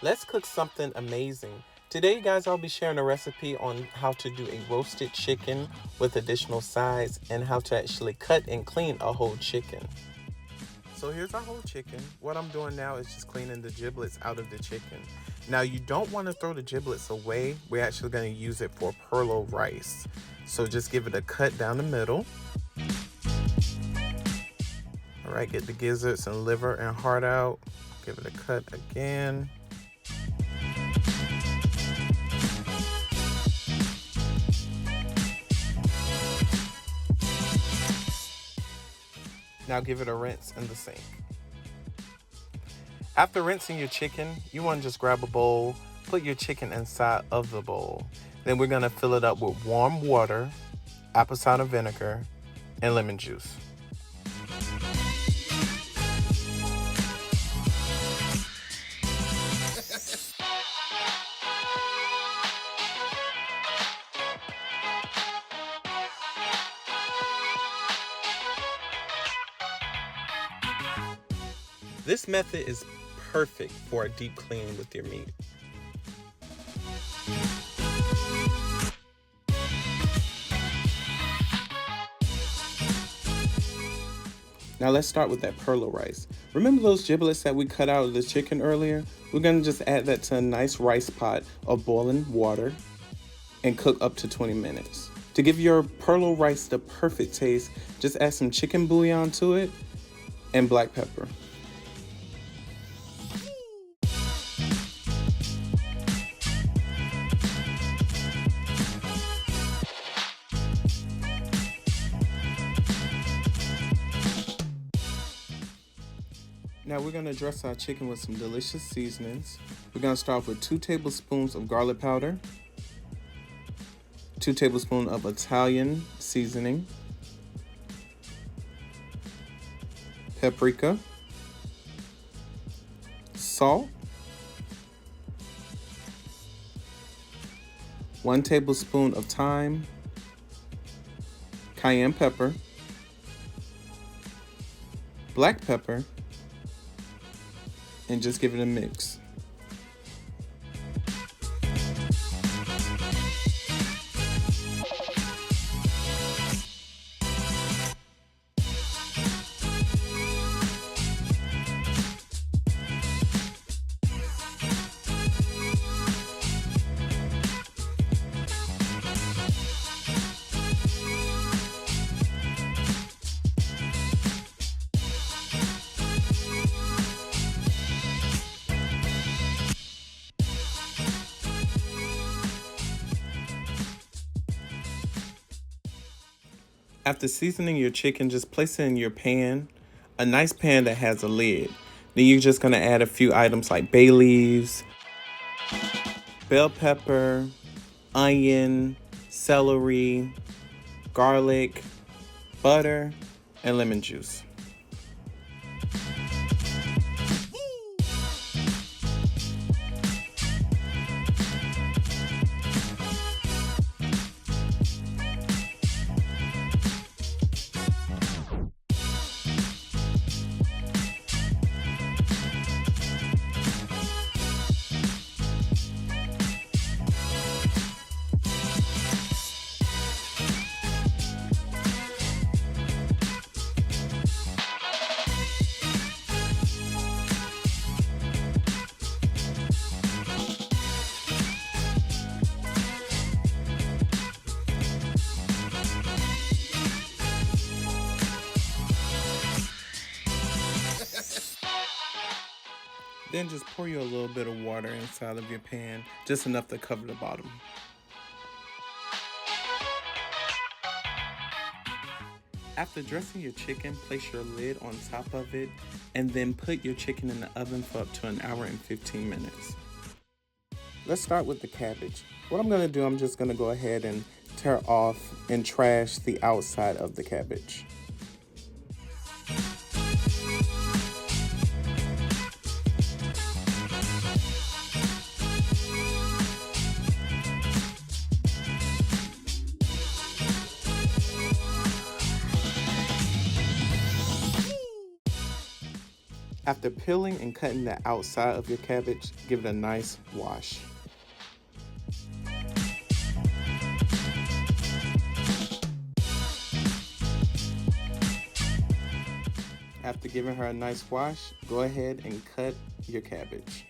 Let's cook something amazing. Today, guys, I'll be sharing a recipe on how to do a roasted chicken with additional sides and how to actually cut and clean a whole chicken. So here's our whole chicken. What I'm doing now is just cleaning the giblets out of the chicken. Now you don't want to throw the giblets away. We're actually going to use it for perlo rice. So just give it a cut down the middle. All right, get the gizzards and liver and heart out. Give it a cut again. Now give it a rinse in the sink. After rinsing your chicken, you want to just grab a bowl, put your chicken inside of the bowl. Then we're going to fill it up with warm water, apple cider vinegar, and lemon juice. This method is perfect for a deep clean with your meat. Now let's start with that perlo rice. Remember those giblets that we cut out of the chicken earlier? We're going to just add that to a nice rice pot of boiling water and cook up to 20 minutes. To give your perlo rice the perfect taste, just add some chicken bouillon to it and black pepper. Now we're going to dress our chicken with some delicious seasonings. We're going to start with 2 tablespoons of garlic powder, 2 tablespoons of Italian seasoning, paprika, salt, 1 tablespoon of thyme, cayenne pepper, black pepper, and just give it a mix. After seasoning your chicken, just place it in your pan, a nice pan that has a lid. Then you're just going to add a few items like bay leaves, bell pepper, onion, celery, garlic, butter, and lemon juice. Then just pour you a little bit of water inside of your pan, just enough to cover the bottom. After dressing your chicken, place your lid on top of it and then put your chicken in the oven for up to 1 hour and 15 minutes. Let's start with the cabbage. What I'm going to do, I'm just going to go ahead and tear off and trash the outside of the cabbage. After peeling and cutting the outside of your cabbage, give it a nice wash. After giving her a nice wash, go ahead and cut your cabbage.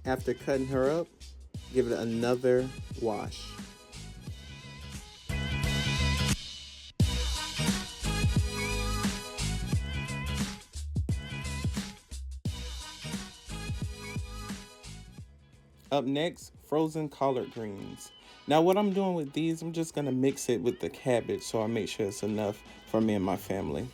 After cutting her up, give it another wash. Up next, frozen collard greens. Now what I'm doing with these, I'm just gonna mix it with the cabbage so I make sure it's enough for me and my family.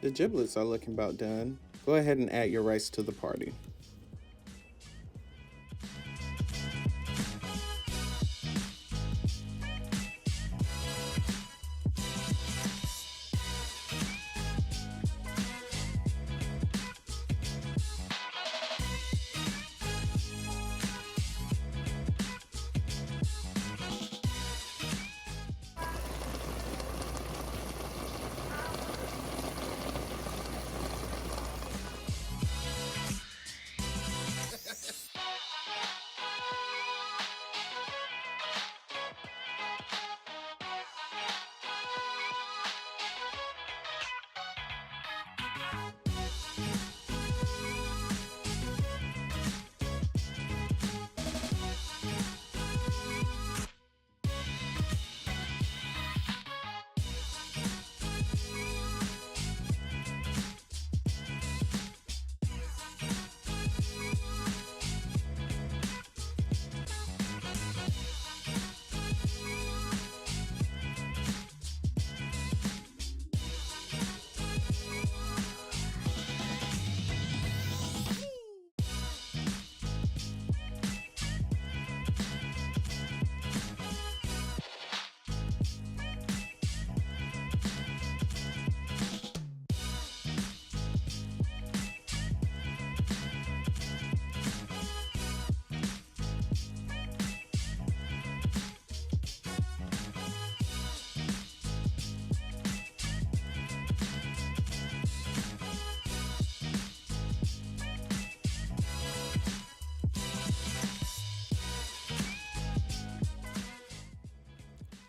The giblets are looking about done. Go ahead and add your rice to the party.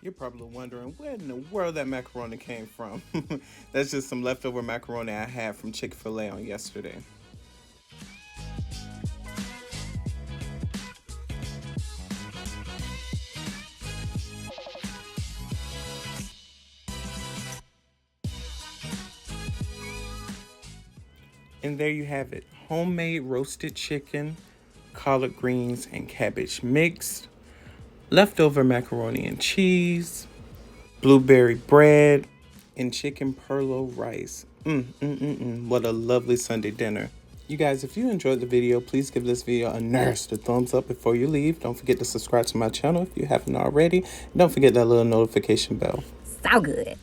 You're probably wondering where in the world that macaroni came from. That's just some leftover macaroni I had from Chick-fil-A on yesterday. And there you have it, homemade roasted chicken, collard greens, and cabbage mixed, leftover macaroni and cheese, blueberry bread, and chicken perlo rice. What a lovely Sunday dinner. You guys, if you enjoyed the video, please give this video a nasty thumbs up before you leave. Don't forget to subscribe to my channel if you haven't already. And don't forget that little notification bell. So good.